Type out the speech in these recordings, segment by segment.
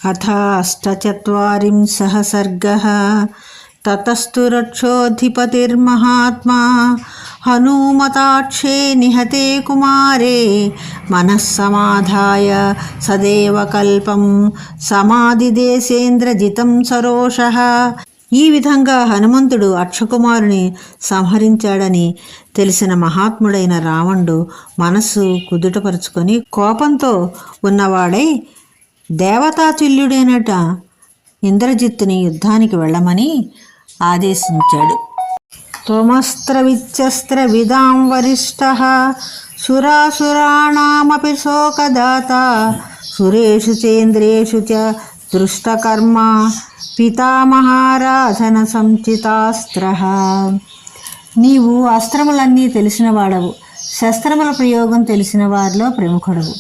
अथ अष्टचत्वारिंशः सर्गः। ततस्तु रक्षोऽधिपतिर्महात्मा हनुमताक्षे निहते कुमारे मनः समाधाय सदेव कल्पं समाधिदेशेन्द्रजितं सरोषः। ఈ విధంగా హనుమంతుడు అక్షకుమారుని సంహరించాడని తెలిసిన మహాత్ముడైన రావణుడు మనస్సు కుదుటపరుచుకొని కోపంతో ఉన్నవాడై దేవతాతుల్యుడైనట ఇంద్రజిత్తుని యుద్ధానికి వెళ్ళమని ఆదేశించాడు. త్వమస్త్రవిచ్చస్త్ర విదాం వరిష్ఠః సురాసురాణామపి శోకదాత సురేషు చేంద్రేషు చ దృష్టకర్మ పితామహారాధన సంచితాస్త్రః. నీవు అస్త్రములన్నీ తెలిసిన వాడవు, శస్త్రముల ప్రయోగం తెలిసిన వారిలో ప్రముఖుడవు.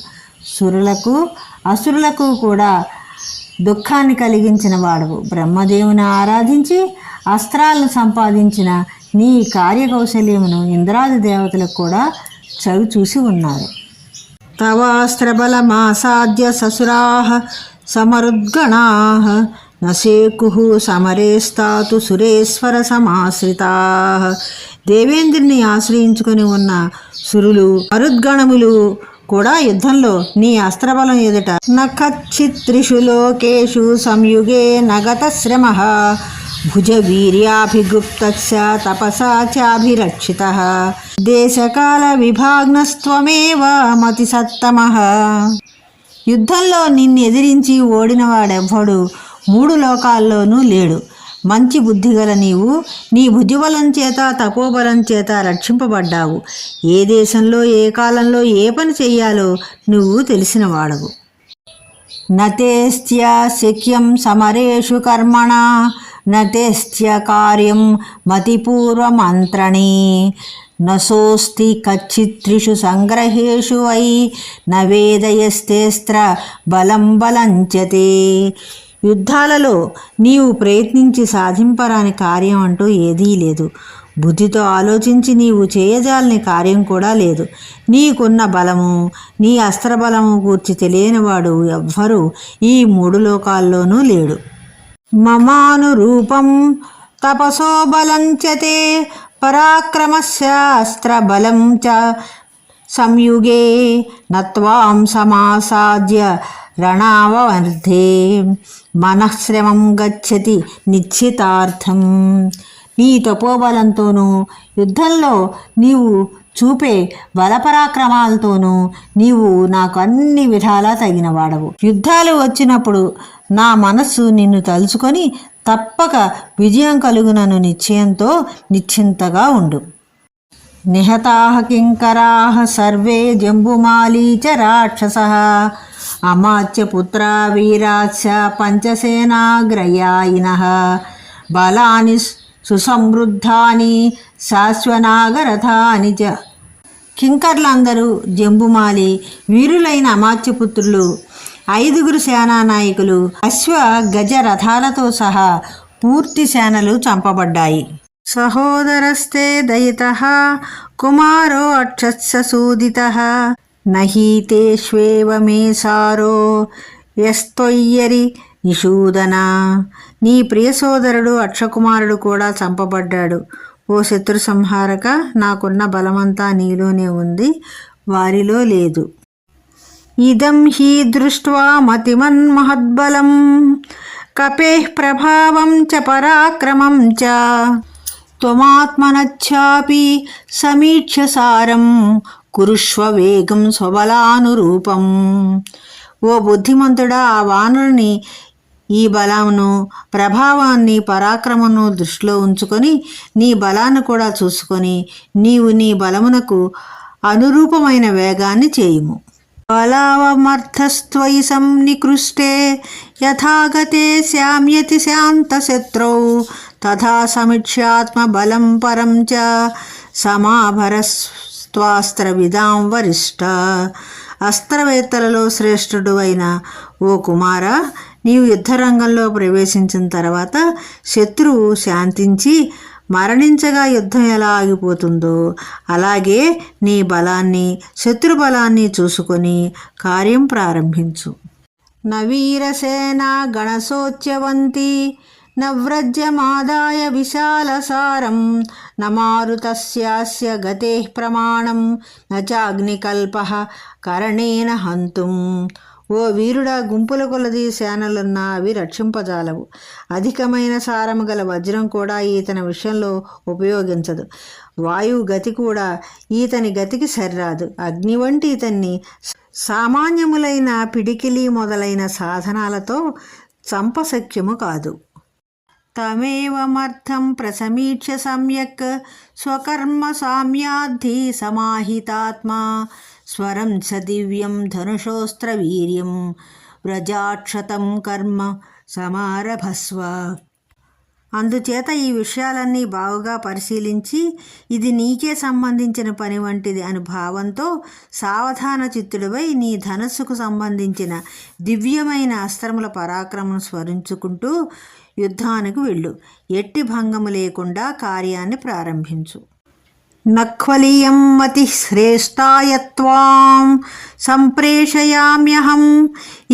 సురులకు అసురులకు కూడా దుఃఖాన్ని కలిగించిన వాడవు. బ్రహ్మదేవుని ఆరాధించి అస్త్రాలను సంపాదించిన నీ కార్యకౌశల్యమును ఇంద్రాది దేవతలకు కూడా చవి చూసి ఉన్నారు. తవాస్త్రబలమాసాద్య ససురాః సమరుద్గణాః నసేకుః సమరేస్తాతు సురేశ్వర సమాశ్రితాః. దేవేంద్రుని ఆశ్రయించుకొని ఉన్న సురులు అరుద్గణములు కూడా యుద్ధంలో నీ అస్త్రబలం ఎదుట నఖచ్చిత్రిషు లోకేషు సంయుగే నగత శ్రమః భుజవీర్యాభిగుప్తస్య తపసా చాభిరక్షితః దేశకాల విభాగ్నస్త్వమేవ మతిసత్తమః. యుద్ధంలో నిన్ను ఎదిరించి ఓడినవాడెవ్వడు మూడు లోకాల్లోనూ లేడు. మంచి బుద్ధిగల నీవు నీ భుజబలం చేత తపోబలం చేత రక్షింపబడ్డావు. ఏ దేశంలో ఏ కాలంలో ఏ పని చెయ్యాలో నువ్వు తెలిసిన వాడవు. నతేస్త్య శక్యం సమరేషు కర్మణ నతేస్త్య కార్యం మతిపూర్వమంత్రణి నసోస్తి కచ్చిత్రిషు సంగ్రహేషు వై నవేదయస్తేస్త్ర బలం బలంచతే. యుద్ధాలలో నీవు ప్రయత్నించి సాధింపరాని కార్యం అంటూ ఏదీ లేదు. బుద్ధితో ఆలోచించి నీవు చేయజాలని కార్యం కూడా లేదు. నీకున్న బలము నీ అస్త్రబలము గూర్చి తెలియనివాడు ఎవ్వరూ ఈ మూడు లోకాల్లోనూ లేడు. మమానురూపం తపసో బలంచతే పరాక్రమస్య అస్త్రబలం చ సంయుగే నత్వాం సమాసాద్య రణావవర్ధే మనఃశ్రమం గచ్చతి నిశ్చితార్థం. నీ తపోబలంతోనూ యుద్ధంలో నీవు చూపే బలపరాక్రమాలతోనూ నీవు నాకు అన్ని విధాలా తగిన వాడవు. యుద్ధాలు వచ్చినప్పుడు నా మనస్సు నిన్ను తలుచుకొని తప్పక విజయం కలుగునను నిశ్చయంతో నిశ్చింతగా ఉండు. నిహతాః కింకరాః సర్వే జంబుమాలీ చ రాక్షసః అమాత్యపుత్రా వీరాశ్చ పంచసేనాగ్రయాయినః బలాని సుసమృద్ధాని శాశ్వనాగరథాని చ. కింకర్లందరూ జంబుమాలి వీరులైన అమాత్యపుత్రులు 5 సేనానాయకులు అశ్వ గజ రథాలతో సహా పూర్తి సేనలు చంపబడ్డాయి. సహోదరస్తే దయితః కుమారో అక్షస్సూదితః నహీతేష్వేవ మే సారో యస్తొయ్యరి నిషూదన. నీ ప్రియ సోదరుడు అక్షకుమారుడు కూడా చంపబడ్డాడు. ఓ శత్రు సంహారక, నాకున్న బలమంతా నీలోనే ఉంది, వారిలో లేదు. ఇదం హి దృష్ట్వా మతిమన్మహద్బలం కపేః ప్రభావం చ పరాక్రమం చ త్వమాత్మనచ్చాపి సమీక్ష్య సారం కురుష్వ వేగం స్వబలానురూపం. ఓ బుద్ధిమంతుడా, ఆ వానరుని ఈ బలమును ప్రభావాన్ని పరాక్రమను దృష్టిలో ఉంచుకొని నీ బలాన్ని కూడా చూసుకొని నీవు నీ బలమునకు అనురూపమైన వేగాన్ని చేయుము. బలావమర్థస్త్వయి సంనికృష్టే యథాగతే శామ్యతి శాంతశత్రౌ తథా సమీక్ష్యాత్మ బలం పరం చ సమాభరస్త్వాస్త్రవిదాం వరిష్ఠ. అస్త్రవేత్తలలో శ్రేష్ఠుడు అయిన ఓ కుమార, నీవు యుద్ధరంగంలో ప్రవేశించిన తర్వాత శత్రువు శాంతించి మరణించగా యుద్ధం ఎలా ఆగిపోతుందో అలాగే నీ బలాన్ని శత్రు బలాన్ని చూసుకొని కార్యం ప్రారంభించు. న వీరసేనా గణసోచ్యవంతి న వ్రజ్యమాదాయ విశాలసారం న మారుతస్యాస్య గతేః ప్రమాణం న చాగ్నికల్పః కరణేన హంతుం. ఓ వీరుడా, గుంపుల కొలది సేనలున్నా అవి రక్షింపజాలవు. అధికమైన సారము గల వజ్రం కూడా ఈతని విషయంలో ఉపయోగించదు. వాయువు గతి కూడా ఈతని గతికి సరిరాదు. అగ్ని వంటి ఇతన్ని సామాన్యములైన పిడికిలి మొదలైన సాధనాలతో చంపశక్యము కాదు. తమేవమర్థం ప్రసమీక్ష్య సమ్యక్ స్వకర్మ సామ్యాద్ధి సమాహితాత్మా స్వరం స దివ్యం ధనుషోస్త్ర వీర్యం వ్రజాక్షతం కర్మ సమారభస్వ. అందుచేత ఈ విషయాలన్నీ బాగుగా పరిశీలించి ఇది నీకే సంబంధించిన పని వంటిది అని భావంతో సావధాన చిత్తుడివై నీ ధనస్సుకు సంబంధించిన దివ్యమైన అస్త్రముల పరాక్రమం స్మరించుకుంటూ యుద్ధానికి వెళ్ళు. ఎట్టి భంగము లేకుండా కార్యాన్ని ప్రారంభించు. నఖ్వలీయం మతి శ్రేష్టాయత్వాం సంప్రేషయామ్యహం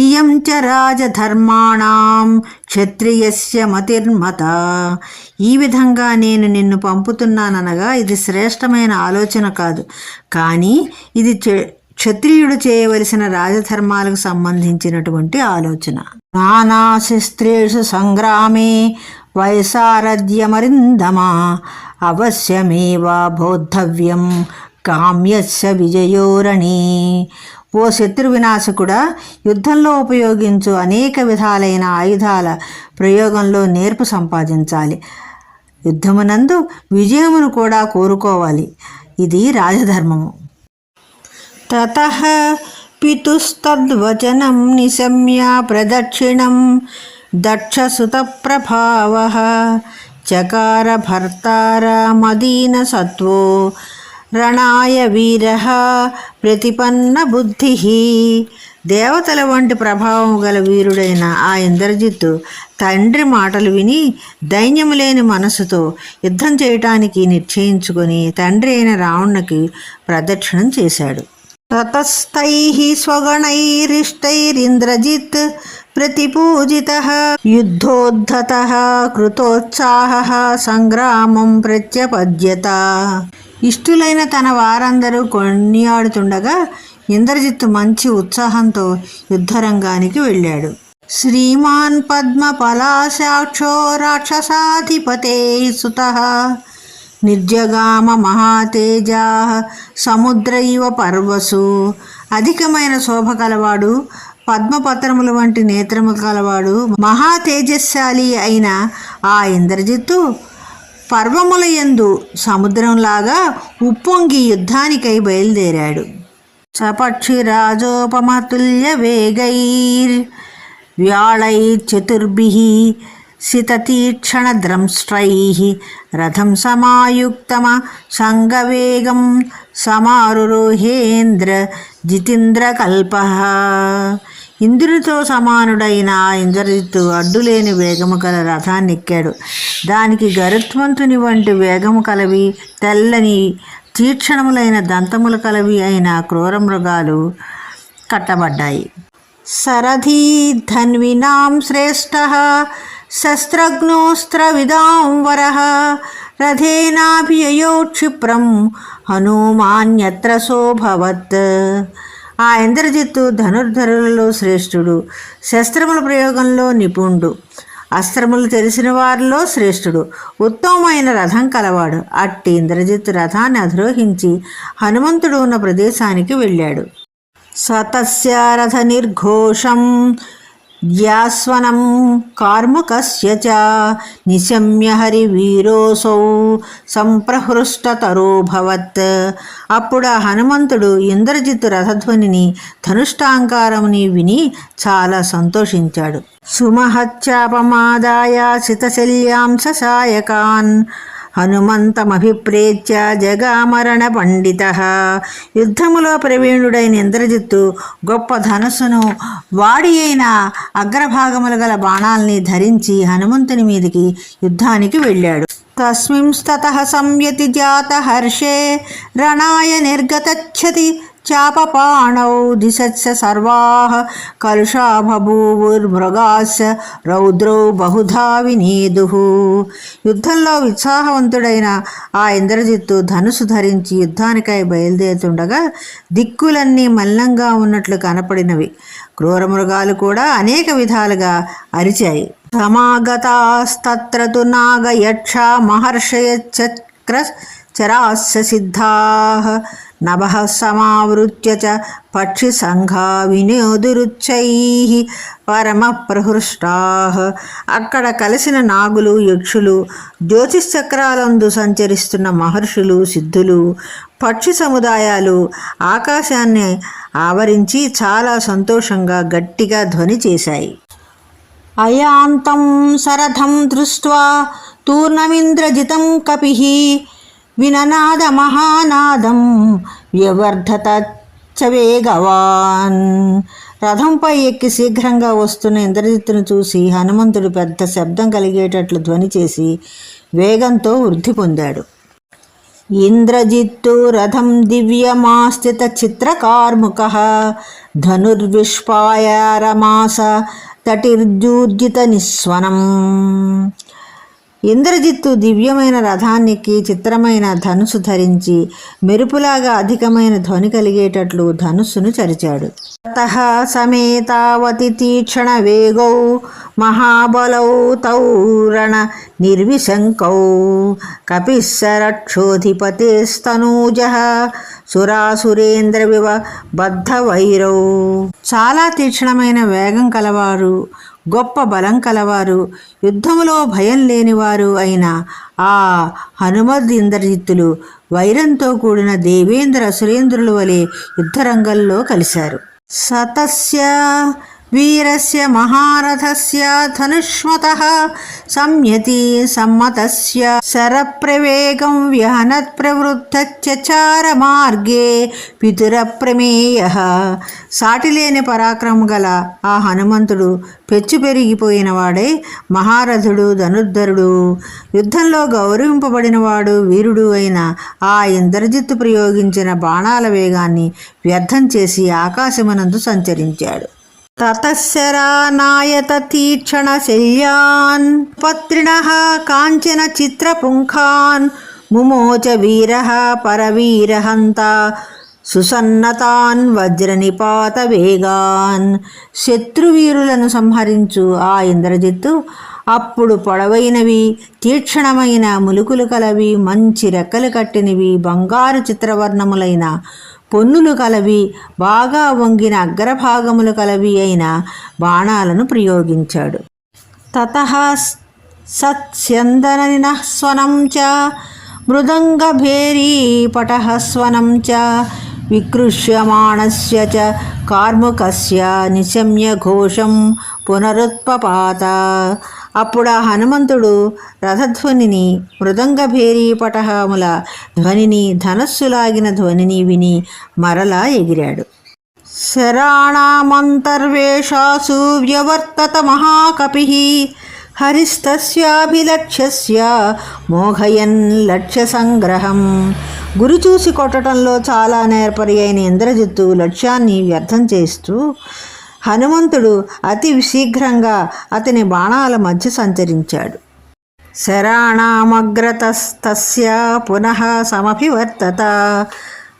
ఇయం చ రాజధర్మాణం క్షత్రియస్య మతిర్మత. ఈ విధంగా నేను నిన్ను పంపుతున్నాననగా ఇది శ్రేష్టమైన ఆలోచన కాదు, కానీ ఇది క్షత్రియుడు చేయవలసిన రాజధర్మాలకు సంబంధించినటువంటి ఆలోచన. నానాశస్త్రేషు సంగ్రామే వైసారథ్యమరిందమా అవశ్యమేవ బోద్ధవ్యం కామ్యస్య విజయోరణి. ఓ శత్రు వినాశకుడా, యుద్ధంలో ఉపయోగించు అనేక విధాలైన ఆయుధాల ప్రయోగంలో నేర్పు సంపాదించాలి. యుద్ధమునందు విజయమును కూడా కోరుకోవాలి. ఇది రాజధర్మము. తతః పితుస్తద్వచనం నిశమ్య ప్రదక్షిణం దక్షసుతప్రభావః చకార భర్తారమదీన సత్వో రణాయ వీరః ప్రతిపన్న బుద్ధిః. దేవతల వంటి ప్రభావం గల వీరుడైన ఆ ఇంద్రజిత్తు తండ్రి మాటలు విని దైన్యము లేని మనసుతో యుద్ధం చేయటానికి నిశ్చయించుకొని తండ్రి అయిన రావణునికి ప్రదక్షిణం చేశాడు. తతస్థైః స్వగణైరిష్టైరింద్రజిత్ ప్రతిపూజితః యుద్ధోద్ధతః కృతోత్సాహః సంగ్రామం ప్రత్యపద్యత. ఇష్టులైన తన వారందరూ కొనియాడుతుండగా ఇంద్రజిత్తు మంచి ఉత్సాహంతో యుద్ధరంగానికి వెళ్ళాడు. శ్రీమాన్ పద్మపలాశాక్షో రాక్షసాధిపతే సుతః నిర్జగామ మహాతేజా సముద్ర ఇవ పర్వసు. అధికమైన శోభ కలవాడు, పద్మపత్రముల వంటి నేత్రము కలవాడు, మహా తేజస్శాలి అయిన ఆ ఇంద్రజిత్తు పర్వముల యందు సముద్రంలాగా ఉప్పొంగి యుద్ధానికై బయలుదేరాడు. సపక్షిరాజోపమతుల్య వేగైర్ వ్యాళైర్చతుర్భిః సితతీక్షణద్రంష్ట్రైః రథం సమాయుక్తమ సంగవేగం సమారురోహేంద్ర జితేంద్రకల్పః. ఇంద్రునితో సమానుడైన ఆ ఇంద్రజిత్తు అడ్డులేని వేగము కల రథాన్ని ఎక్కాడు. దానికి గరుత్మంతుని వంటి వేగము కలవి, తెల్లని తీక్షణములైన దంతములు కలవి అయిన క్రూర మృగాలు కట్టబడ్డాయి. సరథీ ధన్వినాం శ్రేష్టః శస్త్రఘ్నోస్త్రవిదాం వరః రథేనాభియయో క్షిప్రం హనుమాన్యత్ర సోభవత్. ఆ ఇంద్రజిత్తు ధనుర్ధరులలో శ్రేష్ఠుడు, శస్త్రముల ప్రయోగంలో నిపుణుడు, అస్త్రములు తెలిసిన వారిలో శ్రేష్ఠుడు, ఉత్తమమైన రథం కలవాడు. అట్టి ఇంద్రజిత్తు రథాన్ని అధిరోహించి హనుమంతుడు ఉన్న ప్రదేశానికి వెళ్ళాడు. సతస్య రథ నిర్ఘోషం జ్యాస్వనం కార్ముకస్య చ నిశమ్య హరివీరోసౌ సంప్రహృష్టతరోభవత్. అప్పుడు ఆ హనుమంతుడు ఇంద్రజిత్తు రథధ్వనిని ధనుష్టాంకారముని విని చాలా సంతోషించాడు. సుమహత్యాపమాదాయ సితశల్యాంస సాయకాన్ హనుమంతమభిప్రేత్య జగామరణ పండితః. యుద్ధములో ప్రవీణుడైన ఇంద్రజిత్తు గొప్ప ధనుస్సును, వాడి అయిన అగ్రభాగములు గల బాణాల్ని ధరించి హనుమంతుని మీదికి యుద్ధానికి వెళ్ళాడు. తస్మింస్తతః సంయతి జాత హర్షే రణాయ నిర్గతచ్చతి చాపపాణౌ దిశత్స సర్వాః కలుషా బభూవుర్మృగాస్య రౌద్రౌ బహుధా వినేదుః. యుద్ధంలో ఉత్సాహవంతుడైన ఆ ఇంద్రజిత్తు ధనుసు ధరించి యుద్ధానికై బయలుదేరుతుండగా దిక్కులన్నీ మల్లంగా ఉన్నట్లు కనపడినవి. క్రూరమృగాలు కూడా అనేక విధాలుగా అరిచాయి. సమాగతాస్తత్ర తు నాగయక్ష మహర్షయచక్ర చరాస్య సిద్ధాః నభః సమావృత్య చ పక్షి సంఘా వినోదురుచ్చైః పరమ ప్రహృష్టాః. అక్కడ కలిసిన నాగులు, యక్షులు, జ్యోతిశ్చక్రాలందు సంచరిస్తున్న మహర్షులు, సిద్ధులు, పక్షి సముదాయాలు ఆకాశాన్ని ఆవరించి చాలా సంతోషంగా గట్టిగా ధ్వని చేశాయి. అయాంతం శరథం దృష్ట్వా తూర్ణమింద్రజితం కపిః విననాద మహానాదం వ్యవర్ధత చ వేగవాన్. రథంపై ఎక్కి శీఘ్రంగా వస్తున్న ఇంద్రజిత్తును చూసి హనుమంతుడు పెద్ద శబ్దం కలిగేటట్లు ధ్వని చేసి వేగంతో వృద్ధి పొందాడు. ఇంద్రజిత్తు రథం దివ్యమాస్థిత చిత్రకార్ముకః ధనుర్విష్పాయ రమాస తటిర్జూర్జిత నిస్వనం. ఇంద్రజిత్తు దివ్యమైన రథానికి చిత్రమైన ధనుసు ధరించి మెరుపులాగా అధికమైన ధ్వని కలిగేటట్లు ధనుస్సును చరిచాడు. తతః సమేతావతి తీక్షణ వేగౌ మహాబలౌ తౌ రణ నిర్విశంకౌ కపిస్సరక్షోధిపతిస్తనూజః సురాసురేంద్రవివ బద్ధవైరౌ. చాలా తీక్షణమైన వేగం కలవారు, గొప్ప బలం కలవారు, యుద్ధములో భయం లేనివారు అయిన ఆ హనుమద్ ఇంద్రజిత్తులు వైరంతో కూడిన దేవేంద్ర సురేంద్రుల వలె యుద్ధరంగంలో కలిశారు. సతస్య వీరస్య మహారథస్య ధనుష్మతః సంయతి సమ్మతస్య శరప్రవేగం వ్యహనత్ ప్రవృద్ధచార మార్గే పితురప్రమేయః. సాటిలేని పరాక్రమం గల ఆ హనుమంతుడు పెచ్చు పెరిగిపోయినవాడై మహారథుడు, ధనుర్ధరుడు, యుద్ధంలో గౌరవింపబడినవాడు, వీరుడు అయిన ఆ ఇంద్రజిత్తు ప్రయోగించిన బాణాల వేగాన్ని వ్యర్థం చేసి ఆకాశమునందు సంచరించాడు. తతశరానాయత తీక్షణ శల్యాన్ పత్రిణః కాంచన చిత్రపుంఖాన్ ముమోచ వీరః పరవీరహంత సుసన్నతాన్ వజ్రనిపాత వేగాన్. శత్రువీరులను సంహరించు ఆ ఇంద్రజిత్తు అప్పుడు పొడవైనవి, తీక్షణమైన ములుకులు కలవి, మంచి రెక్కలు కట్టినవి, బంగారు చిత్రవర్ణములైన పొన్నులు కలవి, బాగా వంగిన అగ్రభాగములు కలవి అయిన బాణాలను ప్రయోగించాడు. తతః సత్స్యందననినః స్వనం చ మృదంగభేరీ పటః స్వనం చ వికృష్యమాణస్య చ కార్ముకస్య నిశమ్య ఘోషం పునరుత్పపాత. అప్పుడు ఆ హనుమంతుడు రథధ్వనిని, మృదంగభేరీ పటహముల ధ్వనిని, ధనస్సులాగిన ధ్వనిని విని మరలా ఎగిరాడు. శరాణామంతర్వేషాసు వ్యవర్తత మహాకపిః హరిస్తస్యాభిలక్ష్యస్య మోఘయన్ లక్ష్య సంగ్రహం. గురి చూసి కొట్టడంలో చాలా నేర్పరి అయిన ఇంద్రజిత్తు లక్ష్యాన్ని వ్యర్థం చేస్తూ హనుమంతుడు అతి శీఘ్రంగా అతని బాణాల మధ్య సంచరించాడు. శరాణామగ్రతస్తస్య పునః సమభివర్తత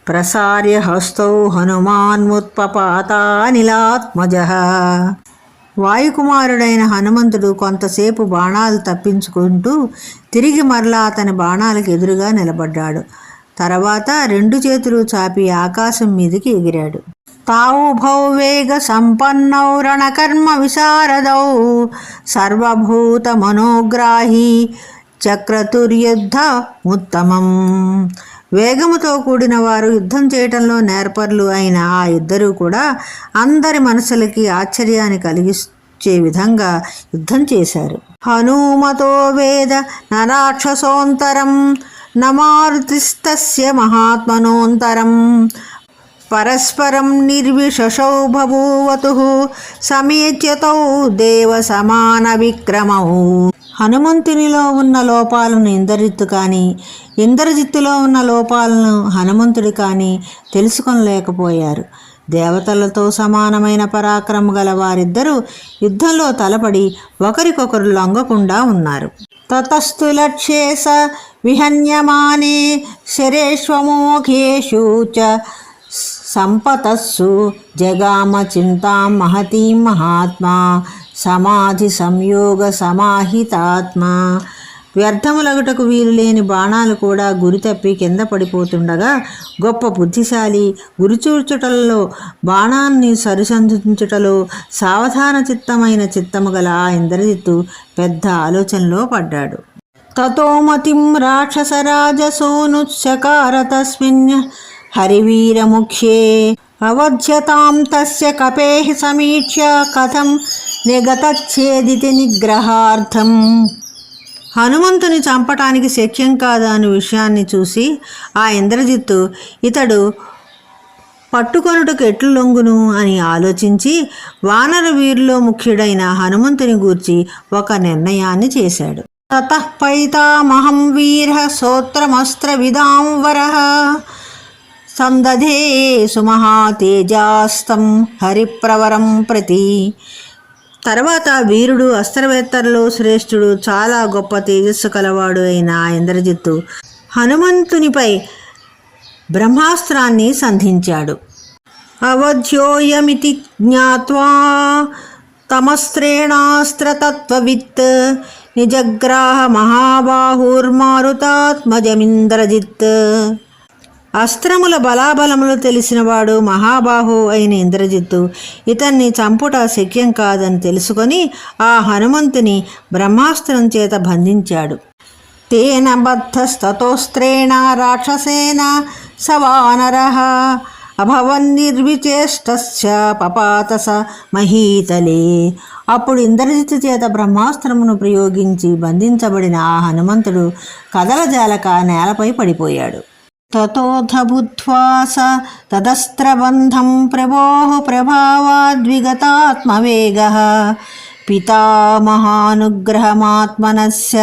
ప్రసార్య హస్తౌ హనుమాన్ముత్పపాతానిలాత్మజః. వాయుకుమారుడైన హనుమంతుడు కొంతసేపు బాణాలు తప్పించుకుంటూ తిరిగి మరలా అతని బాణాలకు ఎదురుగా నిలబడ్డాడు. తర్వాత రెండు చేతులు చాపి ఆకాశం మీదకి ఎగిరాడు. తావుభౌ వేగ సంపన్నౌ రణకర్మ విశారదౌ సర్వభూత మనోగ్రాహి చక్రతుర్యుద్ధ ఉత్తమం. వేగముతో కూడిన వారు, యుద్ధం చేయటంలో నేర్పర్లు అయిన ఆ ఇద్దరూ కూడా అందరి మనసులకి ఆశ్చర్యాన్ని కలిగించే విధంగా యుద్ధం చేశారు. హనుమతో వేద నరాక్షసోంతరం నమారుతిస్తస్య మహాత్మనోంతరం పరస్పరం నిర్విశశౌ బభూవతుః సమేత్యతౌ దేవ సమాన విక్రమౌ. హనుమంతునిలో ఉన్న లోపాలను ఇంద్రజిత్తు కానీ ఇంద్రజిత్తులో ఉన్న లోపాలను హనుమంతుడు కానీ తెలుసుకొనలేకపోయారు. దేవతలతో సమానమైన పరాక్రమ గల వారిద్దరూ యుద్ధంలో తలపడి ఒకరికొకరు లొంగకుండా ఉన్నారు. తతస్తు లక్ష్యే స విహన్యమానే శరేష్వమోఘేషు చ సంపతస్సు జగామ చింతాం మహతీం మహాత్మా సమాధి సంయోగ సమాహితాత్మ. వ్యర్థములగుటకు వీలు లేని బాణాలు కూడా గురి తప్పి కింద పడిపోతుండగా గొప్ప బుద్ధిశాలి గురిచూర్చుటలలో బాణాన్ని సరిసంధించుటలో సావధాన చిత్తమైన చిత్తము గల ఆ ఇంద్రజిత్తు పెద్ద ఆలోచనలో పడ్డాడు. తతోమతిం రాక్షసరాజసోనుచకార తస్మిన్ హరివీరముఖ్యే అవధ్యతాం తస్య కపేః సమీక్ష్య కథం నిగతచ్ఛేదితి నిగ్రహార్థం. హనుమంతుని చంపటానికి శక్యం కాదా అనే విషయాన్ని చూసి ఆ ఇంద్రజిత్తు ఇతడు పట్టుకొనుటకు ఎట్లు లొంగును అని ఆలోచించి వానర వీరులో ముఖ్యుడైన హనుమంతుని గూర్చి ఒక నిర్ణయాన్ని చేశాడు. తతః పైతామహం వీర సోత్రమస్త్ర విదాం వరః సందధే సుమహాతేజాస్తం హరిప్రవరం ప్రతి. తర్వాత వీరుడు అస్త్రవేత్తలలో శ్రేష్ఠుడు చాలా గొప్ప తేజస్సు కలవాడు అయిన ఇంద్రజిత్తు హనుమంతునిపై బ్రహ్మాస్త్రాన్ని సంధించాడు. అవధ్యోయమితి జ్ఞాత్వా తమస్త్రేణాస్త్రతత్వవిత్ నిజగ్రాహ మహాబాహుర్మారుతాత్మజమింద్రజిత్. అస్త్రముల బలాబలములు తెలిసినవాడు మహాబాహు అయిన ఇంద్రజిత్తు ఇతన్ని చంపుట శక్యం కాదని తెలుసుకొని ఆ హనుమంతుని బ్రహ్మాస్త్రం చేత బంధించాడు. తేన బద్ధస్తతోస్త్రేణ రాక్షసేన సవానరః అభవన్నిర్విచేష్టస్య పపాతస మహీతలే. అప్పుడు ఇంద్రజిత్తు చేత బ్రహ్మాస్త్రమును ప్రయోగించి బంధించబడిన ఆ హనుమంతుడు కదలజాలక నేలపై పడిపోయాడు. తతోథ బుద్ధ్వా స తదస్త్రబంధం ప్రభోః ప్రభావాద్విగతాత్మవేగః పితామహానుగ్రహమాత్మనస్య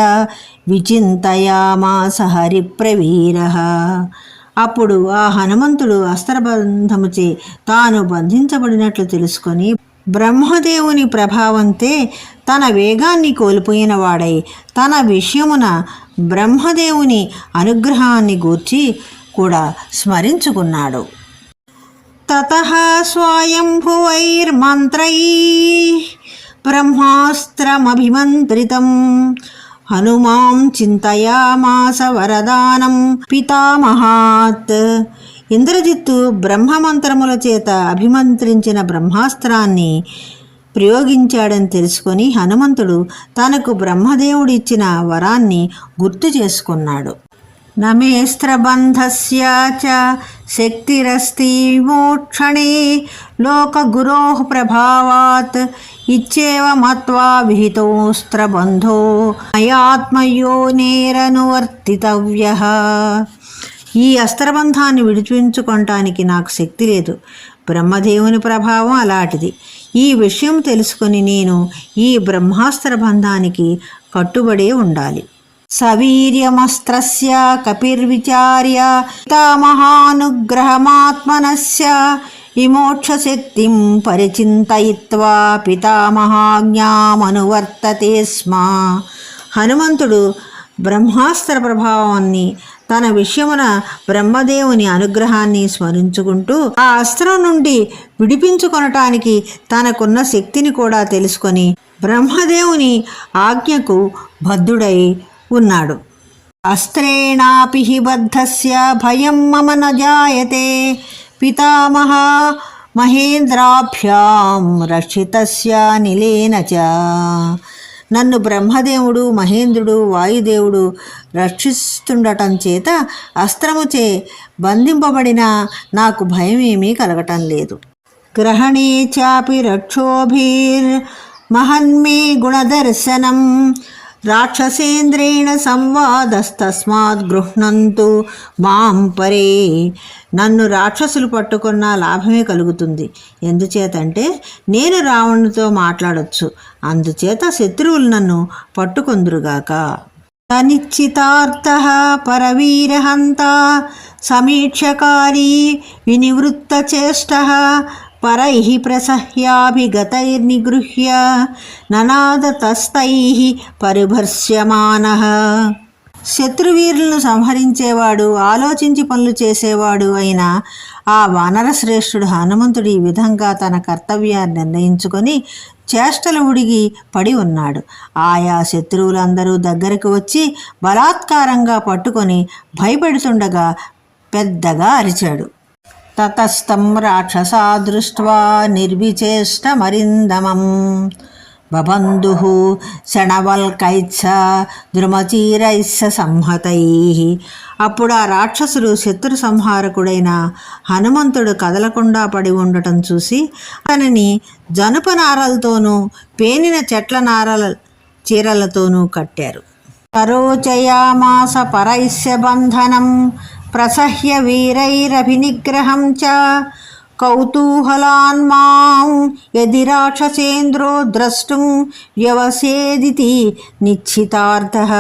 విచింతయామాస హరిప్రవీరః. అప్పుడు ఆ హనుమంతుడు అస్త్రబంధముచే తాను బంధించబడినట్లు తెలుసుకొని బ్రహ్మదేవుని ప్రభావంతే తన వేగాన్ని కోల్పోయిన వాడై తన విషయమున బ్రహ్మదేవుని అనుగ్రహాన్ని గూర్చి కూడా స్మరించుకున్నాడు. తతః స్వయంభువైర్మంత్రైః బ్రహ్మాస్త్రమభిమంత్రితం హనుమాం చింతయామాస వరదానం పితామహాత్. ఇంద్రజిత్తు బ్రహ్మమంత్రముల చేత అభిమంత్రించిన బ్రహ్మాస్త్రాన్ని ప్రయోగించాడని తెలుసుకొని హనుమంతుడు తనకు బ్రహ్మదేవుడిచ్చిన వరాన్ని గుర్తు చేసుకున్నాడు. నమేస్త్రబంధస్య చ శక్తిరస్తి మోక్షణే లోకగురోః ప్రభావాత్ ఇచ్చేవ మత్వా విహితోస్త్రబంధో మయాత్మయోనేరనువర్తితవ్యః. ఈ అస్త్రబంధాన్ని విడిపించుకోవటానికి నాకు శక్తి లేదు. బ్రహ్మదేవుని ప్రభావం అలాంటిది. ఈ విషయం తెలుసుకొని నేను ఈ బ్రహ్మాస్త్ర బంధానికి కట్టుబడే ఉండాలి. సవీర్యమస్త్రస్య కపిర్విచార్య పితామహానుగ్రహమాత్మనస్య విమోక్షశక్తిం పరిచింతయిత్వా పితామహాజ్ఞామనువర్తతే స్మ. హనుమంతుడు బ్రహ్మాస్త్ర ప్రభావాన్ని తన విషయమున బ్రహ్మదేవుని అనుగ్రహాన్ని స్మరించుకుంటూ ఆ అస్త్రం నుండి విడిపించుకొనటానికి తనకున్న శక్తిని కూడా తెలుసుకొని బ్రహ్మదేవుని ఆజ్ఞకు బద్ధుడై ఉన్నాడు. అస్త్రేణాపి హి బద్ధస్య భయం మమ న జాయతే పితామహ మహేంద్రాభ్యాం రక్షితస్య నిలేన చ. నన్ను బ్రహ్మదేవుడు మహేంద్రుడు వాయుదేవుడు రక్షిస్తుండటం చేత అస్త్రముచే బంధింపబడిన నాకు భయం ఏమీ కలగటం లేదు. గ్రహణే చాపి రక్షోభిర్ మహన్మే గుణదర్శనం రాక్షసేంద్రేణ సంవాదస్తస్మాత్ గృహ్ణంతు మాం పరే. నన్ను రాక్షసులు పట్టుకున్న లాభమే కలుగుతుంది. ఎందుచేతంటే నేను రావణునితో మాట్లాడొచ్చు. అందుచేత శత్రువులు నన్ను పట్టుకొందురుగాక. అనిశ్చితార్థః పరవీరహంత సమీక్షకారీ వినివృత్తచేష్టః పరైః ప్రసహ్యాభిగతైర్నిగృహ్య ననాదతస్తైః పరిభర్ష్యమానః. శత్రువీరులను సంహరించేవాడు, ఆలోచించి పనులు చేసేవాడు అయిన ఆ వానరశ్రేష్ఠుడు హనుమంతుడు ఈ విధంగా తన కర్తవ్యాన్ని నిర్ణయించుకొని చేష్టలు ఉడిగి పడి ఉన్నాడు. ఆయా శత్రువులందరూ దగ్గరకు వచ్చి బలాత్కారంగా పట్టుకొని భయపెడుతుండగా పెద్దగా అరిచాడు. తతస్తం రాక్షసా దృష్ట్వా నిర్విచేష్టమరిందమం బబంధుః శణవల్కైత్స ద్రుమచీరైస్స సంహతైః. అప్పుడు ఆ రాక్షసులు శత్రు సంహారకుడైన హనుమంతుడు కదలకుండా పడి ఉండటం చూసి అతనిని జనుప నారలతోనూ పేనిన చెట్ల నారల చీరలతోనూ కట్టారు. కరోచయామాస పరైస్య బంధనం ప్రసహ్య వీరైరభినిగ్రహం చ కౌతూహలాన్మాం యది రాక్షసేంద్రో ద్రష్టుం వ్యవసేదితి నిశ్చితార్థః.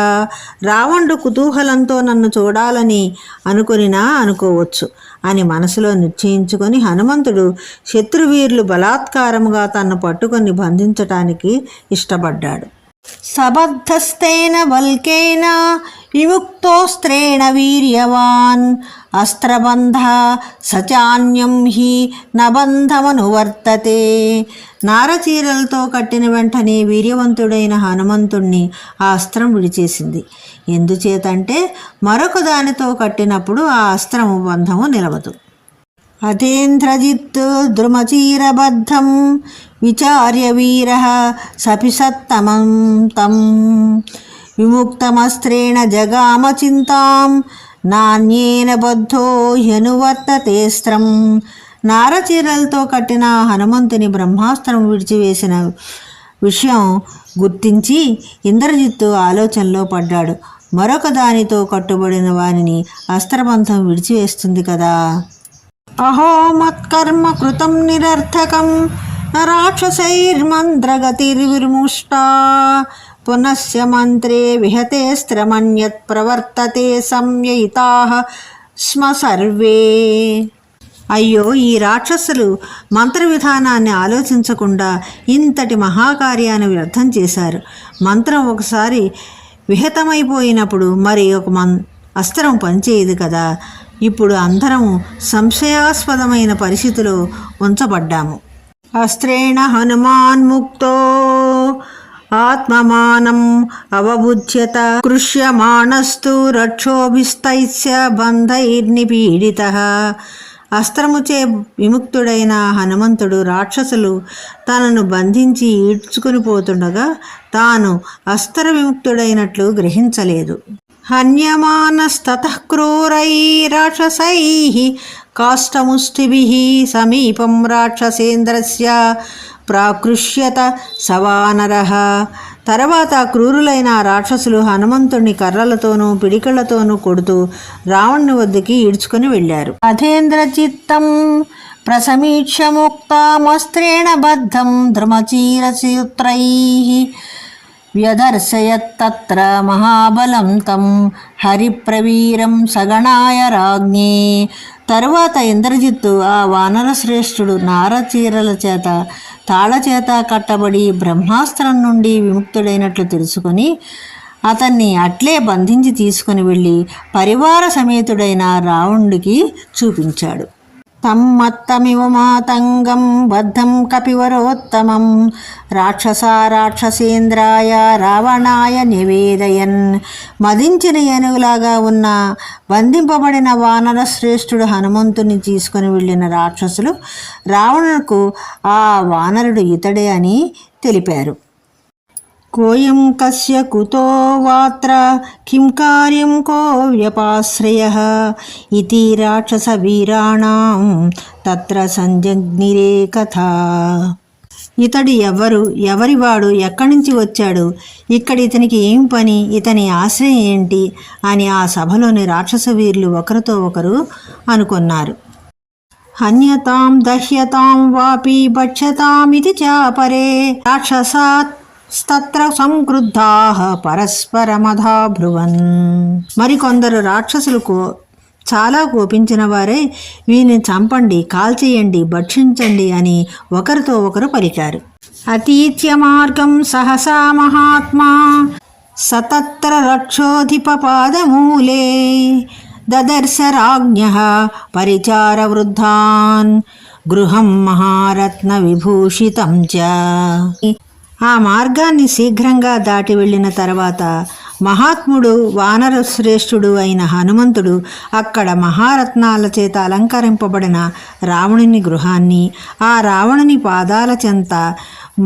రావణుడు కుతూహలంతో నన్ను చూడాలని అనుకోవచ్చు అని మనసులో నిశ్చయించుకొని హనుమంతుడు శత్రువీరులు బలాత్కారముగా తన్ను పట్టుకొని బంధించటానికి ఇష్టపడ్డాడు. సబద్ధస్తేన వల్కేన విముక్తోస్త్రేణ వీర్యవాన్ అస్త్రబంధ సచాన్యం హి నబంధమనువర్తతే. నారచీరలతో కట్టిన వెంటనే వీర్యవంతుడైన హనుమంతుణ్ణి ఆ అస్త్రం విడిచేసింది. ఎందుచేతంటే మరొక దానితో కట్టినప్పుడు ఆ అస్త్రము బంధము నిలవదు. అతేంద్రజిత్ ద్రుమచీరబద్ధం విచార్య వీరః సపిసత్తమం తం విముక్తమస్త్రేణ జగామ చింతాం నాణ్యేన బద్ధో హ్యనువర్తతేస్త్రం. నారచీరలతో కట్టిన హనుమంతుని బ్రహ్మాస్త్రం విడిచివేసిన విషయం గుర్తించి ఇంద్రజిత్తు ఆలోచనలో పడ్డాడు. మరొక దానితో కట్టుబడిన వానిని అస్త్రబంధం విడిచివేస్తుంది కదా. అహో మత్కర్మ కృతం నిరర్థకం రాక్షసైర్మంద్రగతిర్విముష్టా పునశ్చ మంత్రే విహతేస్త్రమన్యత్ ప్రవర్తతే సంయయితాః స్మ సర్వే. అయ్యో, ఈ రాక్షసులు మంత్ర విధానాన్ని ఆలోచించకుండా ఇంతటి మహాకార్యాన్ని వ్యర్థం చేశారు. మంత్రం ఒకసారి విహితమైపోయినప్పుడు మరి ఒక అస్త్రం పనిచేయదు కదా. ఇప్పుడు అందరం సంశయాస్పదమైన పరిస్థితిలో ఉంచబడ్డాము. అస్త్రేణ హనుమాన్ ముక్తో ఆత్మమానం అవబుధ్యత కృష్యమాణస్తు రక్షోభిస్తైస్య బంధైర్నిపీడితః. అస్త్రముచే విముక్తుడైన హనుమంతుడు రాక్షసులు తనను బంధించి ఈడ్చుకుని పోతుండగా తాను అస్త్ర విముక్తుడైనట్లు గ్రహించలేదు. హన్యమానస్తతః క్రూరై రాక్షసైః కాష్టముష్టిభిః సమీపం రాక్షసేంద్రస్య ప్రాకృష్యత సవానరః. తర్వాత క్రూరులైన రాక్షసులు హనుమంతుడిని కర్రలతోనూ పిడికళ్లతోనూ కొడుతూ రావణుని వద్దకి ఈడ్చుకొని వెళ్ళారు. అథేంద్రచిత్తం ప్రసమీక్ష్య ముక్తామస్త్రేణ బద్ధం ద్రుమచీరసూత్రైః వ్యదర్శయత్తత్ర మహాబలం తం హరిప్రవీరం సగణాయ రాజ్ఞే. తరువాత ఇంద్రజిత్తు ఆ వానరశ్రేష్ఠుడు నారచీరల చేత తాళచేత కట్టబడి బ్రహ్మాస్త్రం నుండి విముక్తుడైనట్లు తెలుసుకొని అతన్ని అట్లే బంధించి తీసుకుని వెళ్ళి పరివార సమేతుడైన రావణుడికి చూపించాడు. తమ్మత్తమివ మాతంగం బద్ధం కపివరోత్తమం రాక్షసేంద్రాయ రావణాయ నివేదయన్. మదించిన ఏనుగులాగా ఉన్న బంధింపబడిన వానర శ్రేష్ఠుడు హనుమంతుని తీసుకుని వెళ్ళిన రాక్షసులు రావణునకు ఆ వానరుడు ఇతడే అని తెలిపారు. కోయం కస్య కుతో వాత్ర కిం కార్యం కో వ్యపాశ్రయః ఇతి రాక్షస వీరాణం తత్ర సంజగ్నిరే కథా. ఇతడు ఎవరివాడు, ఎక్కడి నుంచి వచ్చాడు, ఇక్కడ ఇతనికి ఏం పని, ఇతని ఆశ్రయం ఏంటి అని ఆ సభలోని రాక్షస వీరులు ఒకరితో ఒకరు అనుకున్నారు. హన్యతాం దహ్యతాం వాపి భక్ష్యతామితి చాపరే రాక్షసాస్తత్ర సంక్రుద్ధాః పరస్పరమధాబ్రువన్. మరికొందరు రాక్షసులకు చాలా కోపించిన వారే వీని చంపండి, కాల్చేయండి, భక్షించండి అని ఒకరితో ఒకరు పలికారు. అతీత్య మార్గం సహసా మహాత్మా సతత్ర రక్షోధిపపాదమూలే దదర్శ రాజ్ఞః పరిచార వృద్ధాన్ గృహం మహారత్న విభూషితం చ. ఆ మార్గాన్ని శీఘ్రంగా దాటి వెళ్ళిన తర్వాత మహాత్ముడు వానర శ్రేష్ఠుడు అయిన హనుమంతుడు అక్కడ మహారత్నాల చేత అలంకరింపబడిన రావణుని గృహాన్ని, ఆ రావణుని పాదాల చెంత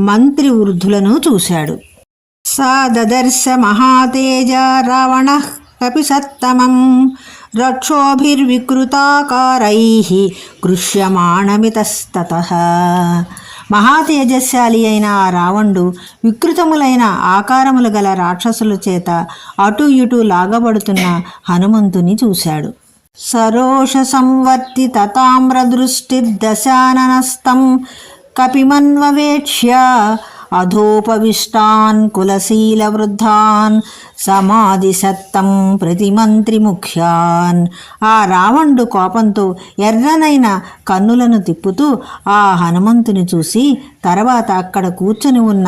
మంత్రి వృద్ధులను చూశాడు. సా దదర్శ మహాతేజ రావణః కపిసత్తమం రక్షోభిర్వికృతాకారైః కృష్యమాణమితస్తతః. మహాతేజశాలి అయిన ఆ రావణుడు వికృతములైన ఆకారములు గల రాక్షసుల చేత అటు ఇటు లాగబడుతున్న హనుమంతుని చూశాడు. సరోష సంవర్తి తామ్రదృష్టిర్దశాననస్తం కపిమన్వవేక్ష్య అధోపవిష్టాన్ కులశీల వృద్ధాన్ సమాధిసత్తం ప్రతిమంత్రి ముఖ్యాన్. ఆ రావణుడు కోపంతో ఎర్రనైన కన్నులను తిప్పుతూ ఆ హనుమంతుని చూసి తర్వాత అక్కడ కూర్చొని ఉన్న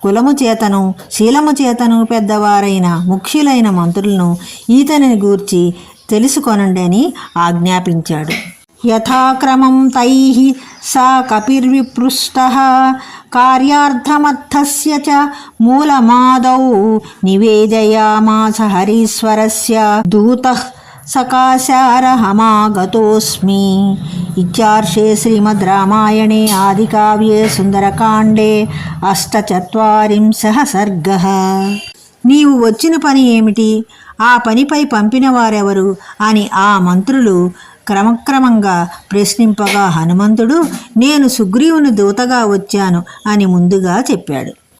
కులము చేతను శీలము చేతను పెద్దవారైన ముఖ్యులైన మంత్రులను ఈతనిని గూర్చి తెలుసుకొనండి అని ఆజ్ఞాపించాడు. యథాక్రమం తైః సా కపిర్విపృష్టః కార్యార్థమర్థస్య చ మూలమాదౌ నివేదయామాస హరీశ్వరస్య దూతః సకాశారహమాగతోస్మి. ఇత్యార్షే శ్రీమద్ రామాయణే ఆదికావ్యే సుందరకాండే 48 సర్గః. నీవు వచ్చిన పని ఏమిటి, ఆ పనిపై పంపిన వారెవరు అని ఆ మంత్రులు క్రమక్రమంగా ప్రశ్నింపగా హనుమంతుడు నేను సుగ్రీవుని దూతగా వచ్చాను అని ముందుగా చెప్పాడు.